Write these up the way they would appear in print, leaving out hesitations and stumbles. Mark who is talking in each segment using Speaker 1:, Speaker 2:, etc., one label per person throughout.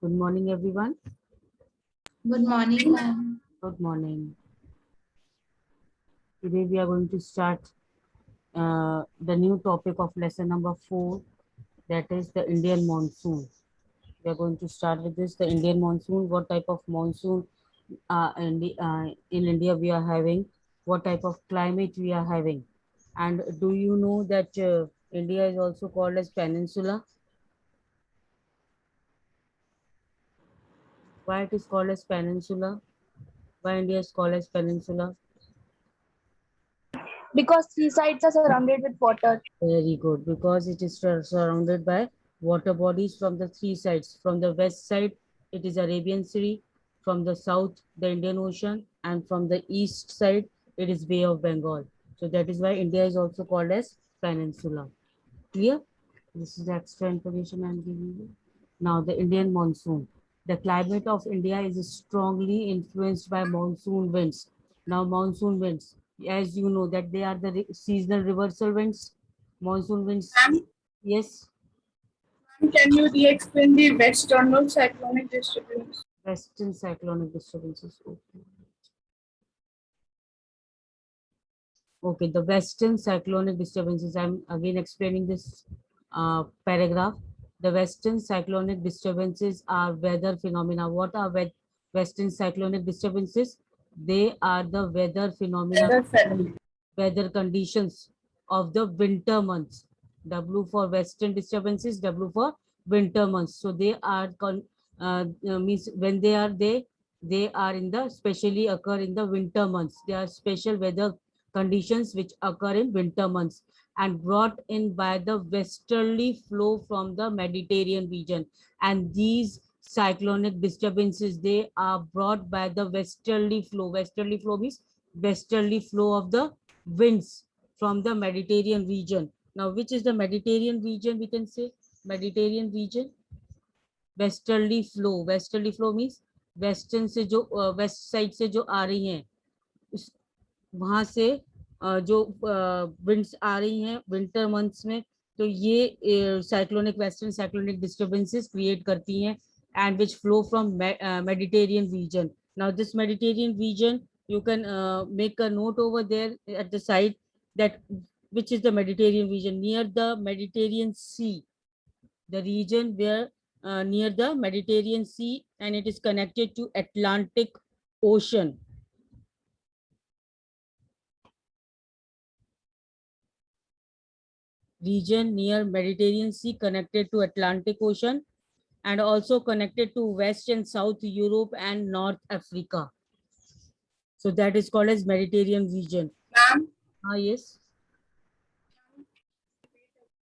Speaker 1: Good morning, everyone.
Speaker 2: Good morning, ma'am.
Speaker 1: Good morning. Today we are going to start the new topic of lesson number 4, that is the Indian monsoon. We are going to start with this, the Indian monsoon, what type of monsoon in India we are having, what type of climate we are having. And do you know that India is also called as peninsula? Why it is called as peninsula? Why India is called as peninsula?
Speaker 2: Because three sides are surrounded with water.
Speaker 1: Very good, because it is surrounded by water bodies from the three sides. From the west side, it is Arabian Sea. From the south, the Indian Ocean, and from the east side, it is Bay of Bengal. So that is why India is also called as peninsula. Clear? This is the extra information I'm giving you. Now, the Indian monsoon. The climate of India is strongly influenced by monsoon winds. Now, monsoon winds, as you know, that they are the seasonal reversal winds. Monsoon winds,
Speaker 3: Ma'am,
Speaker 1: yes.
Speaker 3: can you re-explain the western cyclonic disturbance?
Speaker 1: Western cyclonic disturbances. Okay. Okay, the western cyclonic disturbances. I'm again explaining this paragraph. The western cyclonic disturbances are weather phenomena. What are western cyclonic disturbances? They are the weather phenomena,
Speaker 3: Weather phenomenon.
Speaker 1: weather conditions of the winter months. W for western disturbances, W for winter months. So they are means when they are in the specially occur in the winter months. They are special weather conditions which occur in winter months and brought in by the westerly flow from the Mediterranean region. And these cyclonic disturbances, they are brought by the westerly flow. Westerly flow means westerly flow of the winds from the Mediterranean region. Now, which is the Mediterranean region? We can say Mediterranean region. Westerly flow, westerly flow means western से जो west side से जो आ रही हैं उस वहां से जो विंड्स आ रही हैं विंटर मंथ्स में, तो ये cyclonic western cyclonic disturbances create करती हैं and which flow from Mediterranean reason. Now this Mediterranean reason, you can make a note over there at the side that which is the Mediterranean region, near the Mediterranean Sea, the region where near the Mediterranean Sea, and it is connected to Atlantic Ocean. Region near Mediterranean Sea connected to Atlantic Ocean and also connected to West and South Europe and North Africa. So that is called as Mediterranean region.
Speaker 3: Ma'am,
Speaker 1: Yes.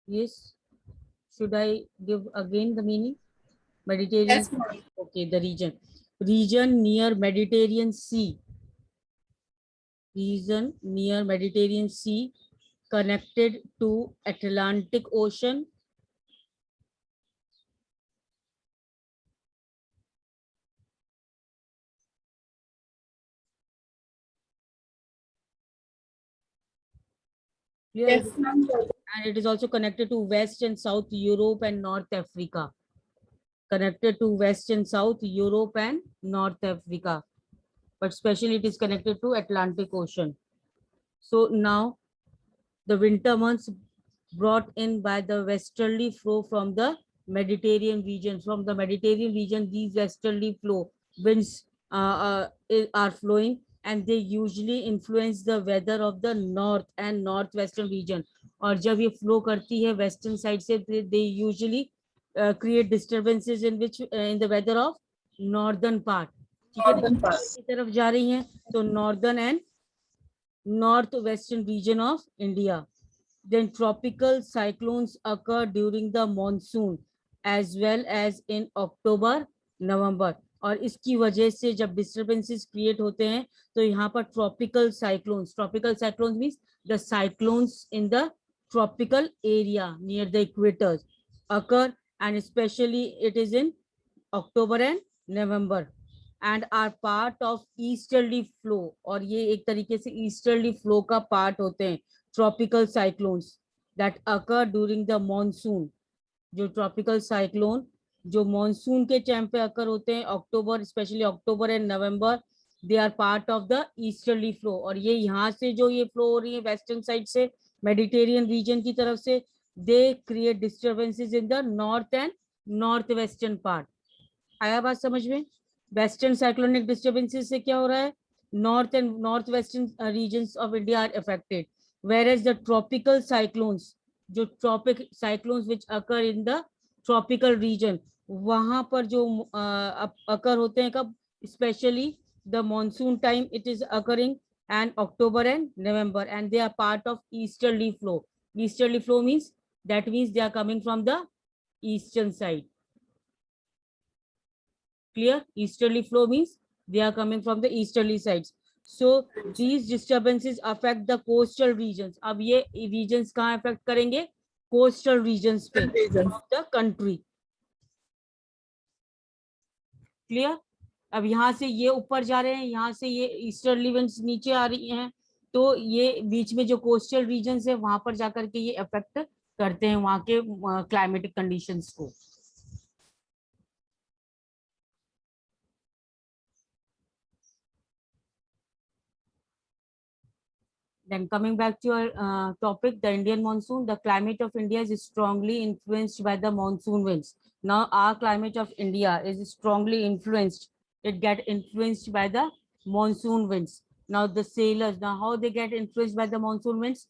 Speaker 1: Yes. Should I give again the meaning? Mediterranean.
Speaker 3: yes, ma'am.
Speaker 1: Okay, the region. Region near Mediterranean Sea. Region near Mediterranean Sea connected to Atlantic Ocean
Speaker 3: Yes, ma'am.
Speaker 1: and it is also connected to West and South Europe and North Africa. Connected to West and South Europe and North Africa, but especially it is connected to Atlantic Ocean. So now the winter months brought in by the westerly flow from the Mediterranean region. From the Mediterranean region, these westerly flow winds are flowing, and they usually influence the weather of the north and northwestern region. और जब ये flow करती है western side से, they usually create disturbances in which in the weather of northern part. ठीक है ना,
Speaker 3: Northern part.
Speaker 1: की तरफ जा रही हैं तो northern and northwestern region of India. Then tropical cyclones occur during the monsoon as well as in October, November. और इसकी वजह से जब डिस्टर्बेंसेस क्रिएट होते हैं तो यहाँ पर tropical cyclones means the cyclones in the tropical area near the equators occur, and especially it is in October and November and are part of easterly flow. और ये एक तरीके से easterly flow का part होते हैं tropical cyclones that occur during the monsoon. जो tropical cyclone जो मॉनसून के टाइम पे अकर होते हैं, October, specially October and November, they are part of the easterly flow. और ये यहाँ से जो ये फ्लो हो रही है वेस्टर्न साइड से, मेडिटेरियन रीजन की तरफ से, they create disturbances in the north and north western part. आया बात समझ में? वेस्टर्न साइक्लोनिक डिस्टर्बेंसेस से क्या हो रहा है, north and north western regions of India are affected, whereas the tropical cyclones, जो tropic cyclones which occur in the tropical region, वहां पर जो अकर होते हैं कब, specially the monsoon time it is occurring and October and November, and they are part of easterly flow. Easterly flow means that means they are coming from the eastern side. Clear? Easterly flow means they are coming from the easterly sides. So these disturbances affect the coastal regions. अब ये regions कहाँ affect करेंगे? Coastal regions पे of the country. Clear? अब यहाँ से ये ऊपर जा रहे हैं, यहाँ से ये ईस्टर्ली विंड्स नीचे आ रही हैं, तो ये बीच में जो कोस्टल रीजन्स है वहां पर जाकर के ये अफेक्ट करते हैं वहां के क्लाइमेटिक कंडीशंस को। Then coming back to your topic, the Indian monsoon, the climate of India is strongly influenced by the monsoon winds. Now our climate of India is strongly influenced. It get influenced by the monsoon winds. Now the sailors, now how they get influenced by the monsoon winds?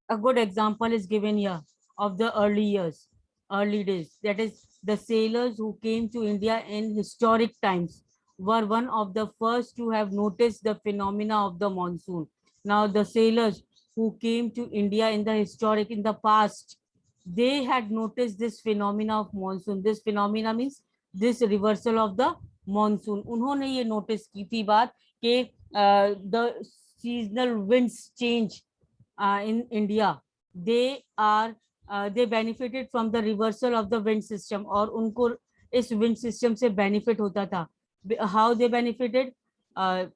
Speaker 1: A good example is given here of the early years, early days. That is, the sailors who came to India in historic times were one of the first to have noticed the phenomena of the monsoon. Now the sailors who came to India in the historic, in the past, they had noticed this phenomena of monsoon. This phenomena means this reversal of the monsoon. उन्होंने ये notice की थी बात कि the seasonal winds change in India. They benefited from the reversal of the wind system, और उनको इस wind system से benefit होता था. How they benefited?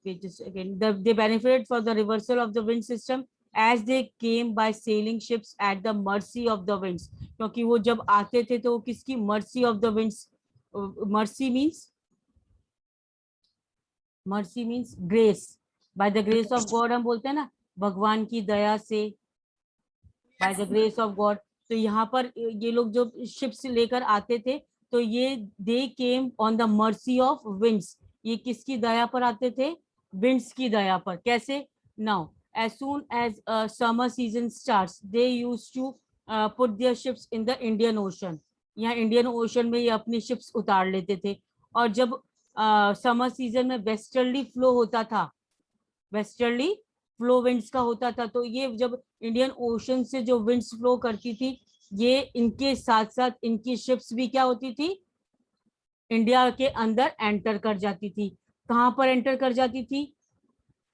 Speaker 1: They benefited for the reversal of the wind system as they came by sailing ships at the mercy of the winds. क्योंकि वो जब आते थे तो वो किसकी mercy of the winds, mercy means grace. By the grace of God हम बोलते हैं ना, भगवान की दया से, by the grace of God. तो यहाँ पर ये लोग जो ships लेकर आते थे तो ये they came on the mercy of winds. ये किसकी दया पर आते थे? विंड्स की दया पर। कैसे? Now as soon as summer season starts, they used to put their ships in the Indian Ocean. यहाँ इंडियन ओशन में ये अपनी शिप्स उतार लेते थे, और जब समर सीजन में वेस्टर्ली फ्लो होता था, वेस्टर्ली फ्लो विंड्स का होता था, तो ये जब इंडियन ओशन से जो विंड्स फ्लो करती थी, ये इनके साथ साथ इनकी शिप्स भी क्या होती थी? इंडिया के अंदर एंटर कर जाती थी। कहां पर एंटर कर जाती थी?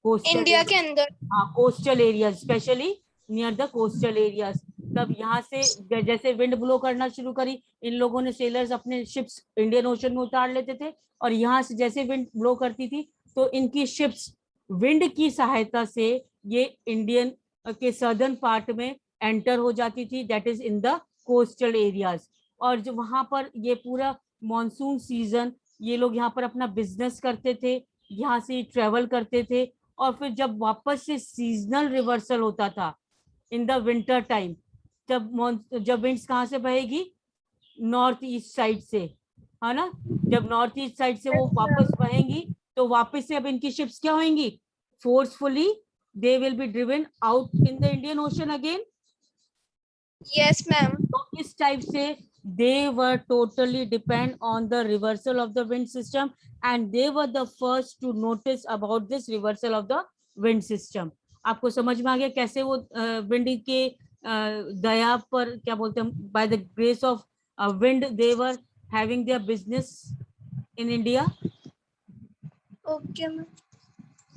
Speaker 1: कोस्टल
Speaker 2: इंडिया के अंदर।
Speaker 1: हाँ, coastal area, specially near the coastal areas. तब यहाँ से जैसे विंड ब्लो करना शुरू करी, इन लोगों ने सेलर्स अपने शिप्स इंडियन ओशन में उतार लेते थे, और यहाँ से जैसे विंड ब्लो करती थी तो इनकी शिप्स विंड की सहायता से ये इंडियन के सदर्न पार्ट में एंटर हो जाती थी, that is in the coastal areas. और जो वहां पर ये पूरा मॉनसून सीजन ये लोग यहाँ पर अपना बिजनेस करते थे, यहाँ से ट्रेवल करते थे, और फिर जब वापस से सीजनल रिवर्सल होता था इन द विंटर टाइम, जब विंड्स कहाँ से बहेगी? नॉर्थ ईस्ट साइड से, है ना? जब नॉर्थ ईस्ट साइड से वो वापस बहेंगी तो वापस से अब इनकी शिप्स क्या होंगी? Forcefully they will be driven out in the Indian ocean again.
Speaker 2: Yes ma'am.
Speaker 1: तो इस टाइप से they were totally depend on the reversal of the wind system, and they were the first to notice about this reversal of the wind system. आपको समझ में आ गया कैसे वो wind के दया पर, क्या बोलते हैं, by the grace of wind they were having their business in India.
Speaker 2: Okay ma'am.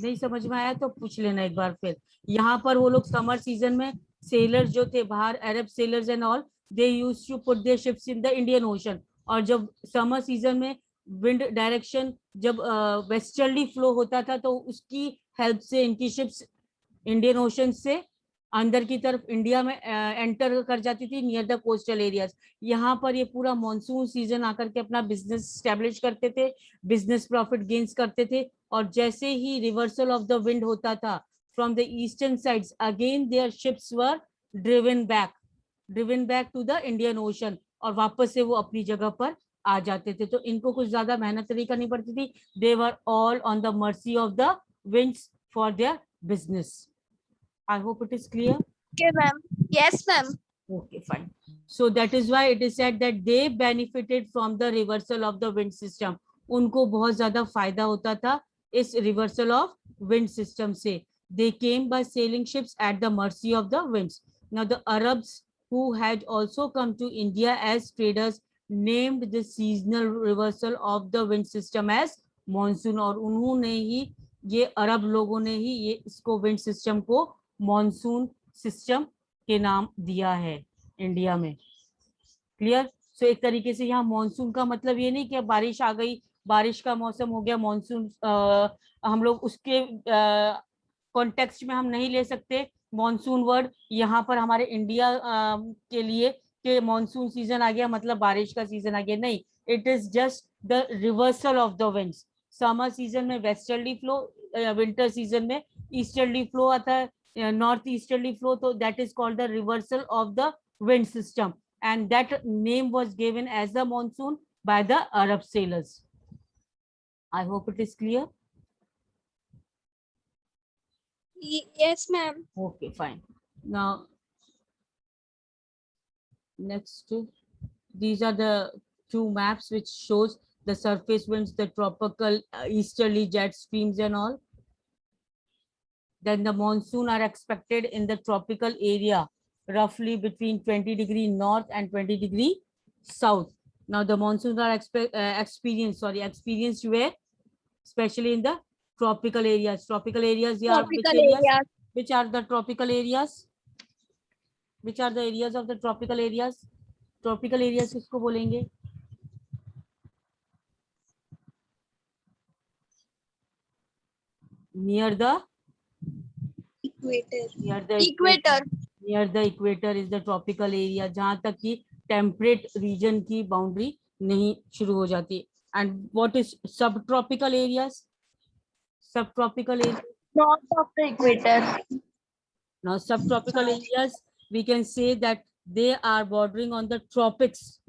Speaker 1: नहीं समझ में आया तो पूछ लेना एक बार फिर। यहाँ पर वो लोग समर सीजन में सेलर्स जो थे बाहर, Arab sailors and all, they used to put their ships in the Indian Ocean, और जब समर सीजन में विंड डायरेक्शन जब वेस्टर्ली फ्लो होता था तो उसकी हेल्प से इनकी शिप्स इंडियन ओशन से अंदर की तरफ इंडिया में एंटर कर जाती थी नियर द कोस्टल एरियाज। यहाँ पर ये पूरा मॉनसून सीजन आकर के अपना बिजनेस स्टैब्लिश करते थे, बिजनेस प्रॉफिट गेन्स करते थे। और जैसे ही रिवर्सल ऑफ द विंड होता था from the eastern sides, again there ships were driven back to the Indian Ocean, और वापस से वो अपनी जगह पर आ जाते थे। तो इनको कुछ ज्यादा मेहनत नहीं करनी पड़ती थी। They were all on the mercy of the winds for their business. I hope it is clear.
Speaker 2: Okay, ma'am. Yes, ma'am.
Speaker 1: Okay, fine. So that is why it is said that they benefited from the reversal of the wind system. उनको बहुत ज्यादा फायदा होता था इस reversal of wind system से. They came by sailing ships at the mercy of the winds. Now the Arabs who had also come to India as traders named the seasonal reversal of the wind system as monsoon. और उन्होंने ही, ये अरब लोगों ने ही ये इसको wind system को monsoon system के नाम दिया है इंडिया में। क्लियर? सो एक तरीके से यहाँ मॉनसून का मतलब ये नहीं कि बारिश आ गई, बारिश का मौसम हो गया मॉनसून, हम लोग उसके कॉन्टेक्स्ट में हम नहीं ले सकते मॉनसून वर्ड यहाँ पर हमारे इंडिया के लिए कि मॉनसून सीजन आ गया मतलब बारिश का सीजन आ गया, नहीं। It is just the reversal of the winds. Summer season में वेस्टर्ली फ्लो, विंटर सीजन में ईस्टर्ली फ्लो आता है, north easterly flow, so that is called the reversal of the wind system, and that name was given as the monsoon by the Arab sailors. I hope it is clear.
Speaker 2: Yes, ma'am.
Speaker 1: Okay, fine. Now next, these are the two maps which shows the surface winds, the tropical easterly jet streams and all. Then the monsoon are expected in the tropical area, roughly between 20 degree north and 20 degree south. Now the monsoons are experienced where? Especially in the tropical areas. Tropical areas, yeah.
Speaker 2: Tropical areas.
Speaker 1: Which are the tropical areas? Which are the areas of the tropical areas? Tropical areas किसको बोलेंगे? Near the
Speaker 2: Equator.
Speaker 1: near the
Speaker 2: Equator.
Speaker 1: Near the equator is the tropical area, जहाँ तक कि temperate region की boundary नहीं शुरू हो जाती. And what is subtropical areas? Subtropical areas.
Speaker 2: North of the equator.
Speaker 1: Now subtropical areas, we can say that they are bordering on the tropics.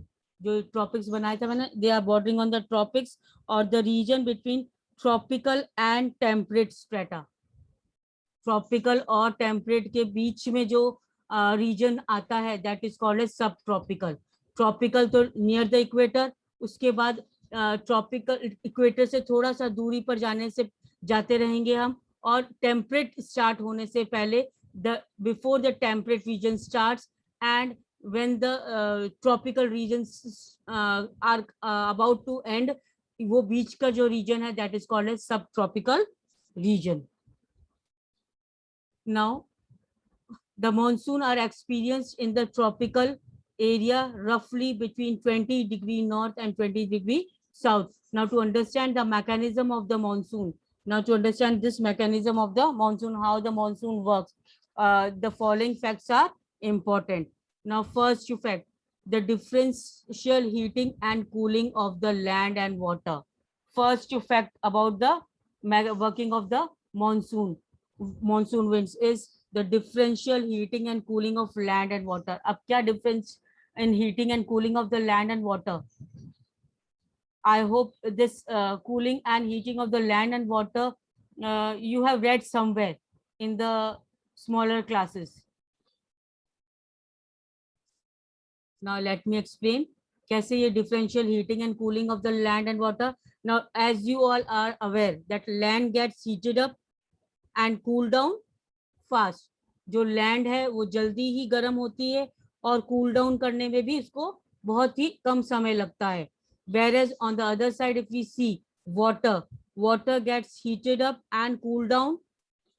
Speaker 1: जो tropics बनाया था मैंने, they are bordering on the tropics or the region between tropical and temperate strata. Tropical और temperate के बीच में जो reason आता है दैट इज कॉल्ड एज सब ट्रॉपिकल. ट्रॉपिकल तो नियर द इक्वेटर, उसके बाद ट्रॉपिकल इक्वेटर से थोड़ा सा दूरी पर जाते रहेंगे हम, और टेम्परेट स्टार्ट होने से पहले before the temperate region starts and when the tropical regions are about to end, वो बीच का जो रीजन है that is called as subtropical region. Now, the monsoon are experienced in the tropical area roughly between 20 degree north and 20 degree south. Now, to understand the mechanism of the monsoon, how the monsoon works, the following facts are important. Now, first fact, the differential heating and cooling of the land and water. First fact about the working of the monsoon winds is the differential heating and cooling of land and water. अब क्या difference in heating and cooling of the land and water? I hope this cooling and heating of the land and water you have read somewhere in the smaller classes. Now let me explain कैसे ये differential heating and cooling of the land and water. Now as you all are aware that land gets heated up and cool down fast. जो land है वो जल्दी ही गर्म होती है और कूल डाउन करने में भी इसको बहुत ही कम समय लगता है. Whereas on the other side if we see water gets heated up and cool down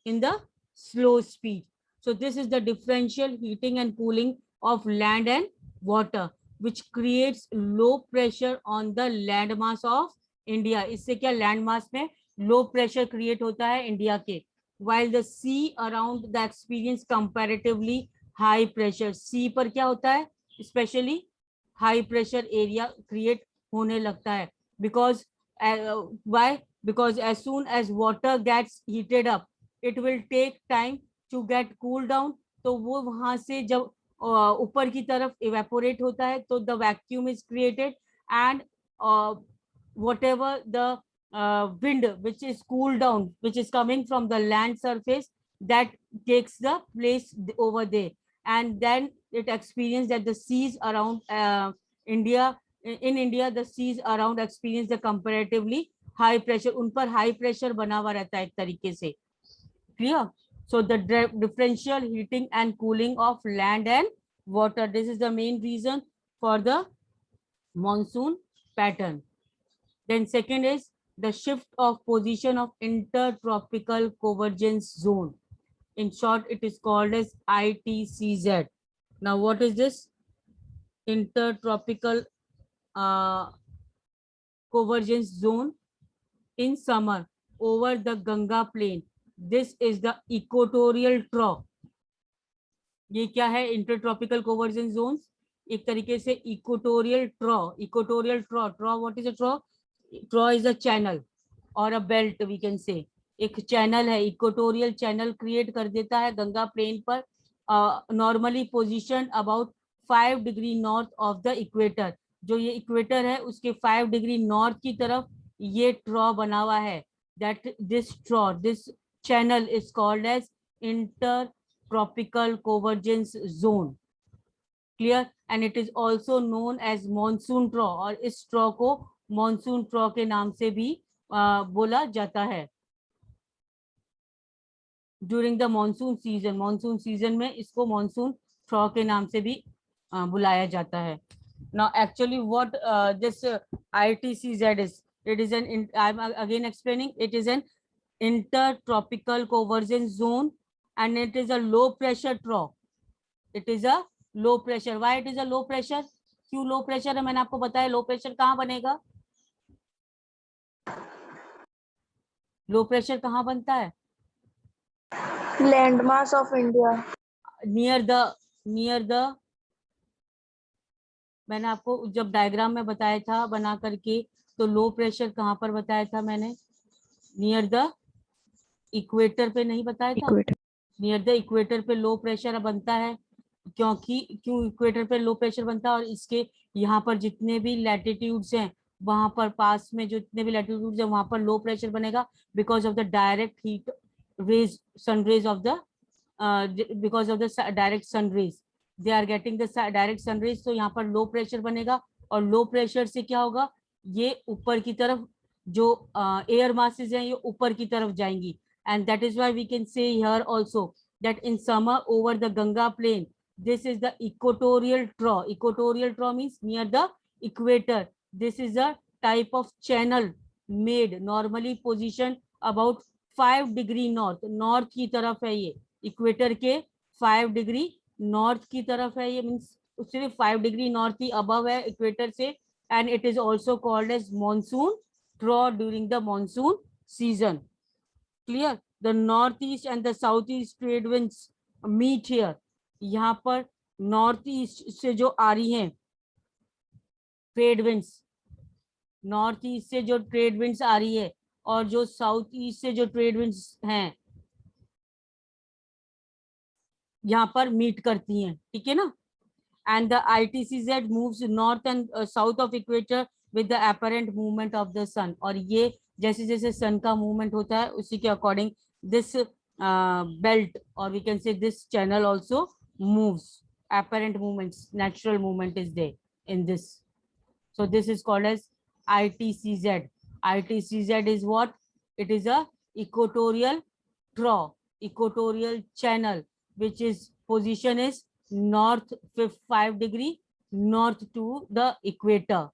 Speaker 1: in the slow speed. So this is the differential heating and cooling of land and water which creates low pressure on the land mass of India. इससे क्या land mass में low pressure create होता है India के. while the sea around the experience comparatively high pressure. sea पर क्या होता है, especially high pressure area create होने लगता है, because why, because as soon as water gets heated up it will take time to get cool down. तो वो वहां से जब ऊपर की तरफ evaporate होता है तो the vacuum is created, and whatever the wind which is cooled down, which is coming from the land surface, that takes the place over there, and then it experienced that the seas around India, in India the seas around experience the comparatively high pressure. उन पर high pressure बना हुआ रहता है एक तरीके से. Clear? So the differential heating and cooling of land and water, this is the main reason for the monsoon pattern. Then second is the shift of position of intertropical convergence zone. In short, it is called as ITCZ. Now, what is this intertropical convergence zone? In summer, over the Ganga plain, this is the equatorial trough. ये क्या है? Intertropical convergence Jones, एक तरीके से equatorial ट्रॉ. Equatorial ट्रॉ, ट्रॉ what is a ट्रॉ? ट्रॉ is a channel और a belt, we can say. एक channel है, equatorial channel create कर देता है गंगा प्लेन पर, normally position about 5 degree north of the equator. जो ये इक्वेटर है उसके 5 डिग्री नॉर्थ की तरफ ये ट्रॉ बना हुआ है. That this ट्रॉ, this channel is called as intertropical convergence zone. Clear? And it is also known as monsoon trough, और इस ट्रॉ को monsoon trough के नाम से भी बोला जाता है. During the monsoon season में इसको monsoon trough के नाम से भी बुलाया जाता है. Now actually what this ITCZ is, it is an, I'm again explaining, it is an intertropical convergence zone and it is a low pressure trough. It is a low pressure. Why it is a low pressure? क्यों low pressure है? मैंने आपको बताया low pressure कहाँ बनेगा? Low pressure कहाँ बनता है?
Speaker 2: Landmass of India.
Speaker 1: Near the मैंने आपको जब डायग्राम में बताया था बना करके, तो लो प्रेशर कहाँ पर बताया था मैंने? नियर द इक्वेटर पे नहीं बताया था? नियर द इक्वेटर पे लो प्रेशर बनता है. क्यों इक्वेटर पे लो प्रेशर बनता है? और इसके यहाँ पर जितने भी लैटिट्यूड्स हैं वहां पर पास में जो जितने भी लैटिट्यूड्स हैं वहां पर लो प्रेशर बनेगा, because of the direct heat rays, sun rays of the because of the direct sun rays, they are getting the direct sun rays. तो यहाँ पर लो प्रेशर बनेगा, और लो प्रेशर से क्या होगा? ये ऊपर की तरफ जो एयर मासेस हैं ये ऊपर की तरफ जाएंगी. And that is why we can say here also that in summer over the Ganga plain, this is the equatorial trough. Equatorial trough means near the equator. This is a type of channel made, normally position about 5 degree north. North की तरफ है ये, equator के 5 degree north की तरफ है ये, means सिर्फ 5 degree north ही above है equator से. And it is also called as monsoon trough during the monsoon season. Clear? The northeast and the southeast trade winds meet here. यहाँ पर नॉर्थ ईस्ट से जो आ रही हैं ट्रेड विंड्स, नॉर्थ ईस्ट से जो ट्रेड विंड्स आ रही है और जो साउथ ईस्ट से जो ट्रेड विंड्स हैं यहाँ पर मीट करती हैं. ठीक है ना? And the ITCZ moves north and south of equator with the apparent movement of the sun. और ये जैसे जैसे सन का मूवमेंट होता है उसी के according this belt, or we can say this channel also moves. Apparent movements, natural movement is there in this. So this is called as ITCZ. ITCZ is what? It is a equatorial trough, equatorial channel, which is position is north 5 degree north to the equator.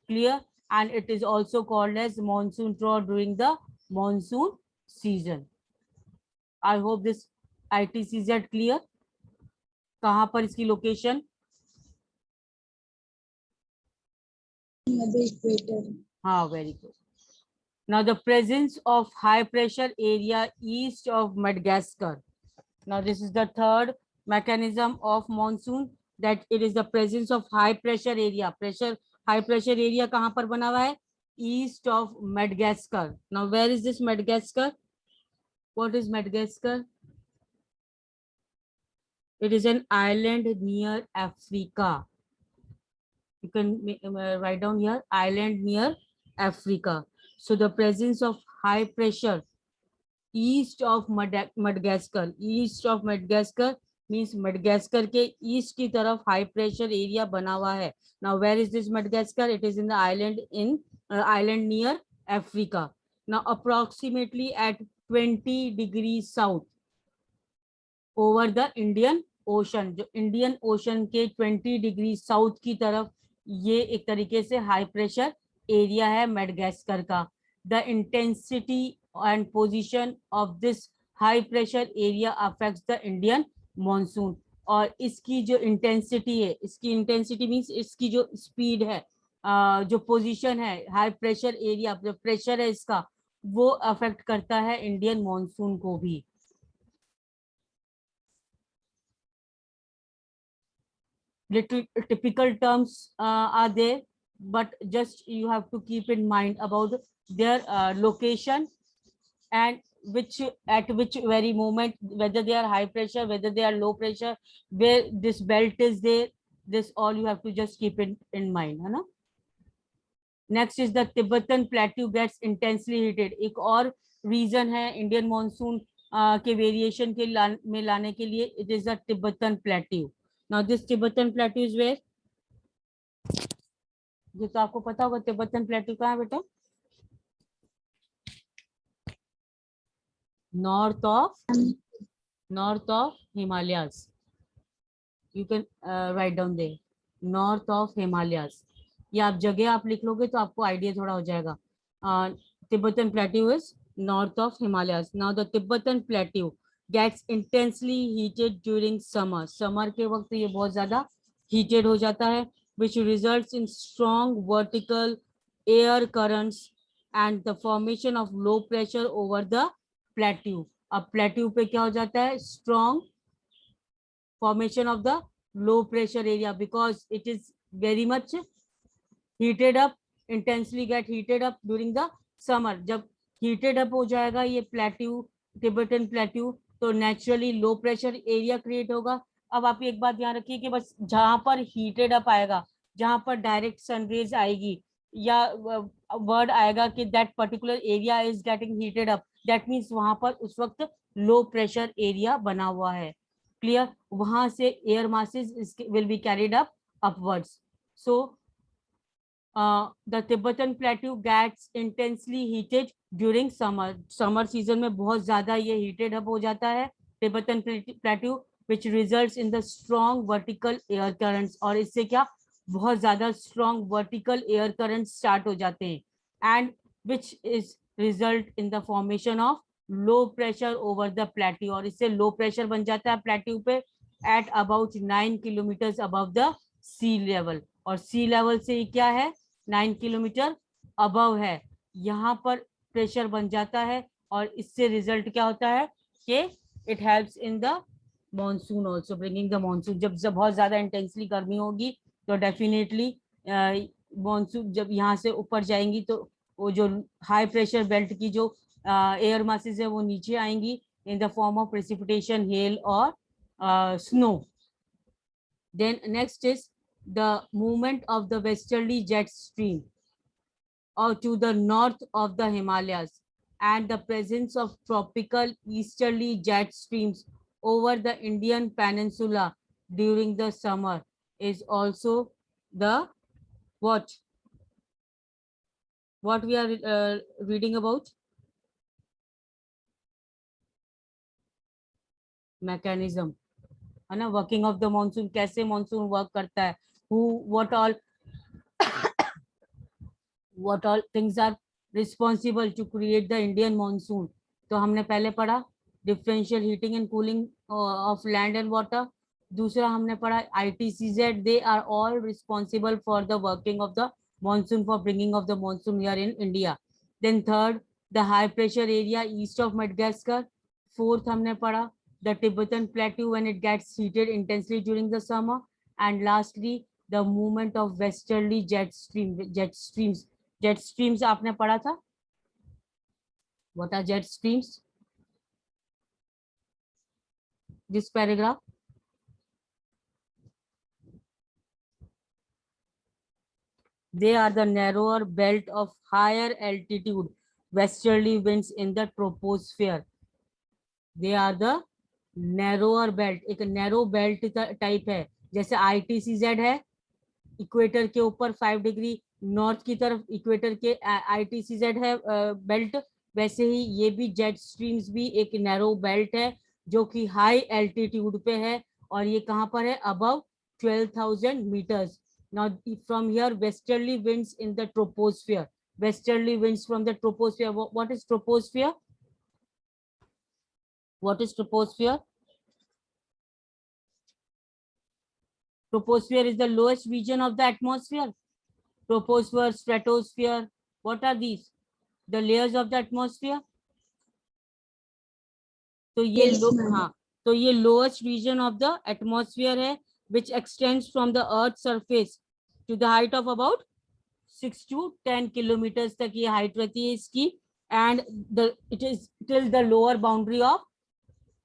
Speaker 1: Clear? And it is also called as monsoon trough during the monsoon season. I hope this ITCZ clear. कहाँ पर इसकी location? हाँ, very good. Now the presence of high pressure area east of Madagascar. Now this is the third mechanism of monsoon, that it is the presence of high pressure area. High pressure area कहाँ पर बना हुआ है? East of Madagascar. Now where is this Madagascar? What is Madagascar? It is an island near Africa. You can write down here, island near Africa. So the presence of high pressure east of Madagascar. East of Madagascar means Madagascar के east की तरफ high pressure area बना हुआ है. Now where is this Madagascar? It is in the island near Africa. Now approximately at 20 degrees south over the Indian Ocean. जो Indian Ocean के 20 degree south की तरफ ये एक तरीके से हाई प्रेशर एरिया है मेडागास्कर का. The intensity and position of this high pressure area affects the Indian monsoon. और इसकी जो इंटेंसिटी है, इसकी इंटेंसिटी मीन्स इसकी जो स्पीड है, जो पोजीशन है, हाई प्रेशर एरिया जो प्रेशर है इसका, वो अफेक्ट करता है इंडियन मॉनसून को भी. Little typical terms are there, but just you have to keep in mind about their location and at which very moment, whether they are high pressure, whether they are low pressure, where this belt is there. This all you have to just keep it in mind, है ना. Next is the Tibetan plateau gets intensely heated. एक और reason है Indian monsoon के variation के में लाने के लिए, it is the Tibetan plateau. Now this Tibetan plateau is where? ये तो आपको पता होगा तिब्बतन प्लेटू कहाँ है बेटा? North of Himalayas. You can write down there. North of Himalayas. ये आप जगह आप लिख लोगे तो आपको आइडिया थोड़ा हो जाएगा. Tibetan plateau is north of Himalayas. Now the Tibetan plateau gets intensely heated during summer. Summer के वक्त ये बहुत ज़्यादा heated हो जाता है, which results in strong vertical air currents and the formation of low pressure over the plateau. अब plateau पे क्या हो जाता है? Strong formation of the low pressure area because it is very much heated up, intensely get heated up during the summer. जब heated up हो जाएगा ये plateau, Tibetan plateau, तो naturally low pressure area create होगा. अब आप एक बात ध्यान रखिए कि बस जहां पर heated up आएगा, जहां पर direct sun rays आएगी या word आएगा कि that particular area is getting heated up, that means वहां पर उस वक्त low pressure area बना हुआ है. Clear? वहां से air masses will be carried up upwards. So the Tibetan plateau gets intensely heated during summer. Summer season में बहुत ज़्यादा ये heated up हो जाता है Tibetan plateau, which results in the strong vertical air currents. और इससे क्या बहुत ज़्यादा strong vertical air currents start हो जाते हैं, and which is result in the formation of low pressure over the plateau. और इससे low pressure बन जाता है plateau पे at about 9 kilometers above the sea level. और sea level से क्या है? 9 किलोमीटर अबव है. यहाँ पर प्रेशर बन जाता है और इससे रिजल्ट क्या होता है कि it helps in the monsoon also, bringing the monsoon. जब बहुत ज्यादा इंटेंसली गर्मी होगी तो डेफिनेटली मॉनसून जब यहाँ से ऊपर जाएंगी तो वो जो हाई प्रेशर बेल्ट की जो एयर मासेस है वो नीचे आएंगी in the form of precipitation, hail और snow. Then next is the movement of the westerly jet stream or to the north of the Himalayas and the presence of tropical easterly jet streams over the Indian peninsula during the summer is also the what we are reading about. Mechanism है ना, working of the monsoon, कैसे monsoon work करता है, what all things are responsible to create the Indian monsoon. तो हमने पहले पढ़ा differential heating and cooling of land and water. दूसरा हमने पढ़ा ITCZ. They are all responsible for the working of the monsoon, for bringing of the monsoon here in India. Then third, the high pressure area east of Madagascar. Fourth हमने पढ़ा the Tibetan plateau when it gets heated intensely during the summer. And lastly, the movement of westerly jet streams. Jet streams आपने पढ़ा था? What are jet streams? This paragraph. They are the narrower belt of higher altitude westerly winds in the troposphere. They are the narrower belt. एक narrow belt type है, जैसे ITCZ है, equator के ऊपर 5 degree north की तरफ equator के ITCZ है बेल्ट, वैसे ही ये भी जेट स्ट्रीम्स भी एक नैरो बेल्ट है जो कि हाई एल्टीट्यूड पे है, और ये कहाँ पर है? Above 12,000 meters. Now from here westerly winds in the troposphere. Westerly winds from the troposphere. What is troposphere? What is troposphere? Troposphere is the lowest region of the atmosphere. Troposphere, stratosphere, what are these? The layers of the atmosphere. तो ये
Speaker 2: Yes, ma'am.
Speaker 1: हाँ, तो ये lowest region of the atmosphere है, which extends from the earth's surface to the height of about 6 to 10 kilometers तक ये height रहती है इसकी, and it is till the lower boundary of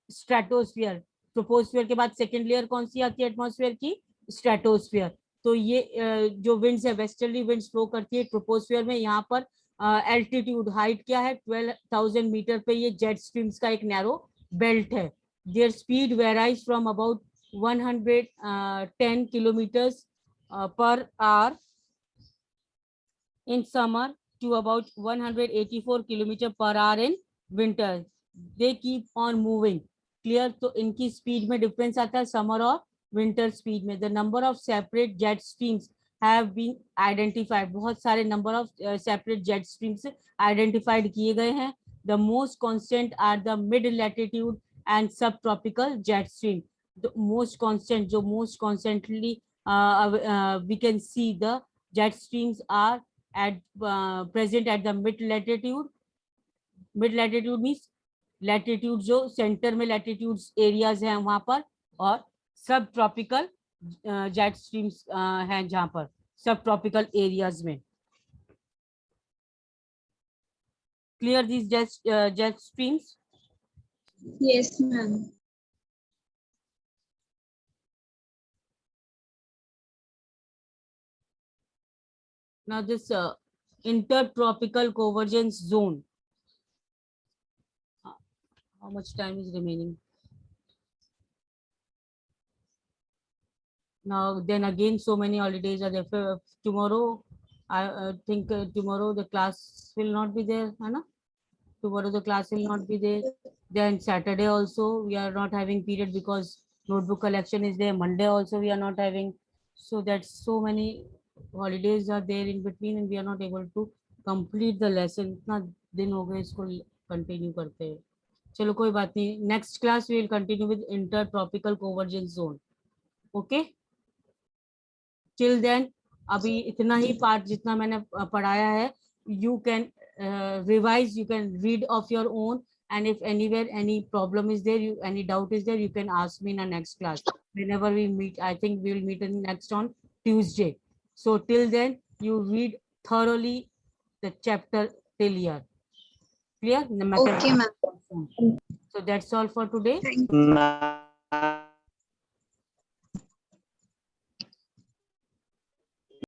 Speaker 1: stratosphere. Troposphere के बाद second layer कौन सी आती है atmosphere की? Stratosphere. तो ये जो winds है westerly winds flow करती है troposphere में. यहाँ पर altitude height क्या है? 12,000 मीटर पे ये jet streams का एक narrow belt है. Their speed varies from about 110 kilometers per hour in summer to about 184 kilometer per hour in winter. They keep on moving. Clear? तो इनकी speed में difference आता है summer और winter speed में. The number of separate jet streams have been identified. बहुत सारे number of separate jet streams identified किए गए हैं. The most constant are the mid latitude and subtropical jet stream. The most constant, जो most constantly we can see the jet streams are at present at the mid latitude. Mid latitude means latitude जो center में latitudes areas हैं वहां पर, और सब tropical jet streams हैं जहां पर सब ट्रॉपिकल एरियाज में. Clear this jet streams?
Speaker 2: Yes, ma'am.
Speaker 1: Now this intertropical convergence zone. How much time is remaining? Now then again so many holidays are there. Tomorrow I think tomorrow the class will not be there, है ना? Tomorrow the class will not be there. Then Saturday also we are not having period because notebook collection is there. Monday also we are not having. So that's so many holidays are there in between and we are not able to complete the lesson. इतना दिन हो गए इसको continue करते हैं. चलो कोई बात नहीं. Next class we will continue with intertropical convergence zone. Okay? Till then अभी इतना ही पार्ट जितना मैंने पढ़ाया है. You can revise, you can read of your own, and if anywhere any problem is there, any doubt is there, you can ask me in the next class whenever we meet. I think we will meet in next on Tuesday. So till then you read thoroughly the chapter till here. Clear?
Speaker 2: Okay, ma'am.
Speaker 1: So that's all for today.
Speaker 2: Thank you.
Speaker 4: Ma'am.